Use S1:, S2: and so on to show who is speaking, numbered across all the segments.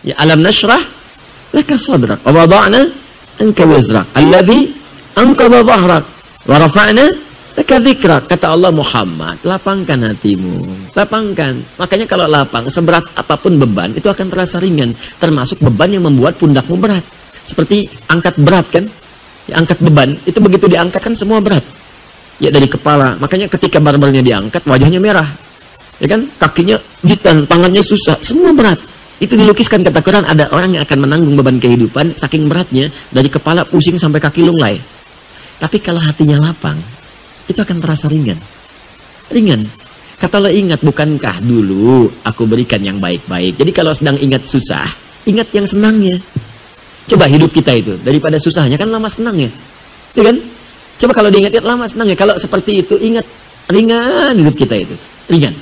S1: Ya, alam nashrah laka sadrak wa wada'na anka wizrak alladhi anqadha dhahrak wa rafa'na laka dzikrak. Kata Allah, Muhammad, lapangkan hatimu, lapangkan. Makanya kalau lapang, seberat apapun beban itu akan terasa ringan, termasuk beban yang membuat pundakmu berat. Seperti angkat berat kan? Ya, angkat beban itu begitu diangkat kan semua berat. Ya, dari kepala. Makanya ketika barbelnya diangkat, wajahnya merah. Ya kan? Kakinya jitan, tangannya susah, semua berat. Itu dilukiskan kata Quran, ada orang yang akan menanggung beban kehidupan saking beratnya, dari kepala pusing sampai kaki lunglai. Tapi kalau hatinya lapang, itu akan terasa ringan. Ringan. Kata Allah, ingat, bukankah dulu aku berikan yang baik-baik. Jadi kalau sedang ingat susah, ingat yang senangnya. Coba hidup kita itu, daripada susahnya kan lama senangnya. Ya kan? Coba kalau diingat-ingat lama senangnya. Kalau seperti itu, ingat, ringan hidup kita itu. Ringan.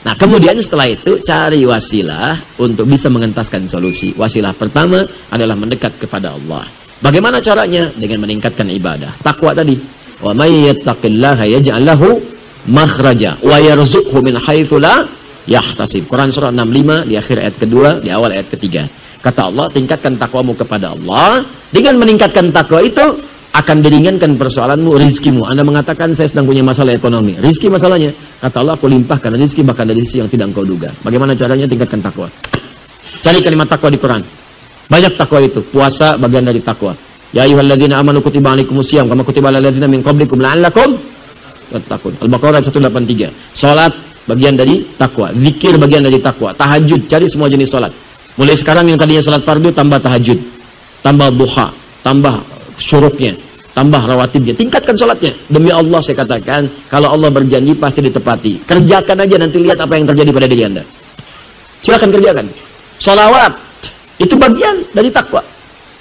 S1: Nah, kemudian setelah itu cari wasilah untuk bisa mengentaskan solusi. Wasilah pertama adalah mendekat kepada Allah. Bagaimana caranya? Dengan meningkatkan ibadah. Takwa tadi. Wa may yattaqillaha yaj'al lahu makhraja wa yarzuqhu min haitsu la yahtasib. Quran surah 65 di akhir ayat kedua, di awal ayat ketiga. Kata Allah, tingkatkan takwamu kepada Allah. Dengan meningkatkan takwa itu akan diringankan persoalanmu, rizkimu. Anda mengatakan saya sedang punya masalah ekonomi. Rizki masalahnya. Kata Allah, aku limpahkan rizki bahkan dari sisi yang tidak engkau duga. Bagaimana caranya? Tingkatkan takwa. Cari kalimat takwa di Quran. Banyak takwa itu. Puasa bagian dari takwa. Ya ayyuhalladzina amanu kutiba alaikumusiyam kama kutiba alal ladzina min qablikum la'allakum tattaqun. Al-Baqarah 183. Salat bagian dari takwa. Zikir bagian dari takwa. Tahajud, cari semua jenis salat. Mulai sekarang yang tadinya salat fardu tambah tahajud. Tambah duha, tambah syuruknya, tambah rawatibnya, tingkatkan sholatnya. Demi Allah saya katakan, kalau Allah berjanji pasti ditepati. Kerjakan aja, nanti lihat apa yang terjadi pada diri Anda. Silakan kerjakan. Sholawat itu bagian dari takwa.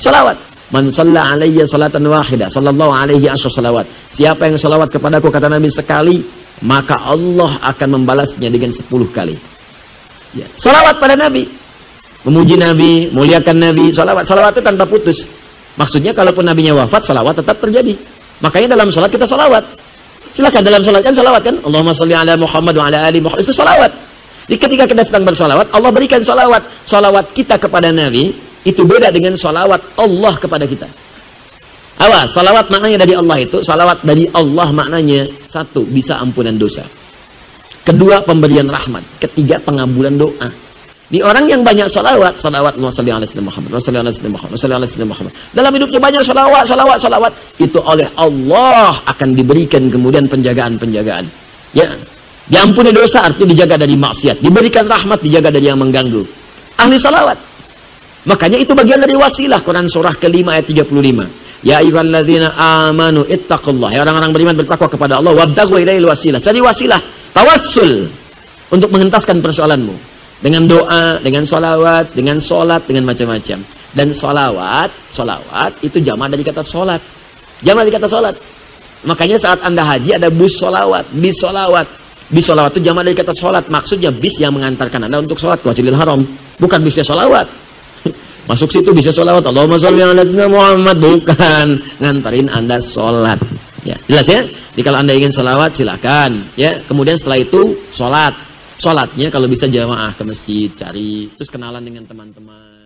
S1: Sholawat. Man shalla alayya salatan wahidah sallallahu alaihi asyra salawat. Siapa yang sholawat kepadaku, kata Nabi, sekali, maka Allah akan membalasnya dengan 10 kali. Ya. Sholawat pada Nabi, memuji Nabi, muliakan Nabi. Sholawat itu tanpa putus. Maksudnya kalaupun nabinya wafat, salawat tetap terjadi. Makanya dalam salat kita salawat. Silakan dalam salat kan salawat kan? Allahumma sholli ala Muhammad wa ala ali Muhammad. Itu salawat. Jadi ketika kita sedang bersalawat, Allah berikan salawat. Salawat kita kepada Nabi itu beda dengan salawat Allah kepada kita. Awas, salawat maknanya dari Allah itu, salawat dari Allah maknanya satu, bisa ampunan dosa. Kedua, pemberian rahmat. Ketiga, pengabulan doa. Di orang yang banyak salawat, Allahumma sholli ala sayyidina Muhammad, wa sholli ala sayyidina Muhammad, wa sholli ala sayyidina Muhammad. Dalam hidupnya banyak salawat, itu oleh Allah akan diberikan kemudian penjagaan. Ya, diampuni dosa artinya dijaga dari maksiat, diberikan rahmat, dijaga dari yang mengganggu. Ahli salawat. Makanya itu bagian dari wasilah. Quran surah ke-5 ayat 35. Ya ayyuhalladzina amanu ittaqullah. Ya orang-orang beriman bertakwa kepada Allah, wabtaghu ilaihil wasilah. Cari wasilah, tawassul untuk mengentaskan persoalanmu. Dengan doa, dengan sholawat, dengan sholat, dengan macam-macam. Dan sholawat itu jamaah dari kata sholat. Jamaah dari kata sholat. Makanya saat Anda haji ada bus sholawat, bis sholawat. Bis sholawat itu jamaah dari kata sholat. Maksudnya bis yang mengantarkan Anda untuk sholat ke Masjidil Haram. Bukan bisnya sholawat. Masuk situ bisa sholawat. Allahumma sholli ala sayyidina Muhammad. Bukan. Ngantarin Anda sholat. Ya, jelas ya? Jadi kalau Anda ingin sholawat silakan. Ya, kemudian setelah itu sholat. Sholatnya kalau bisa jamaah ke masjid, cari, terus kenalan dengan teman-teman.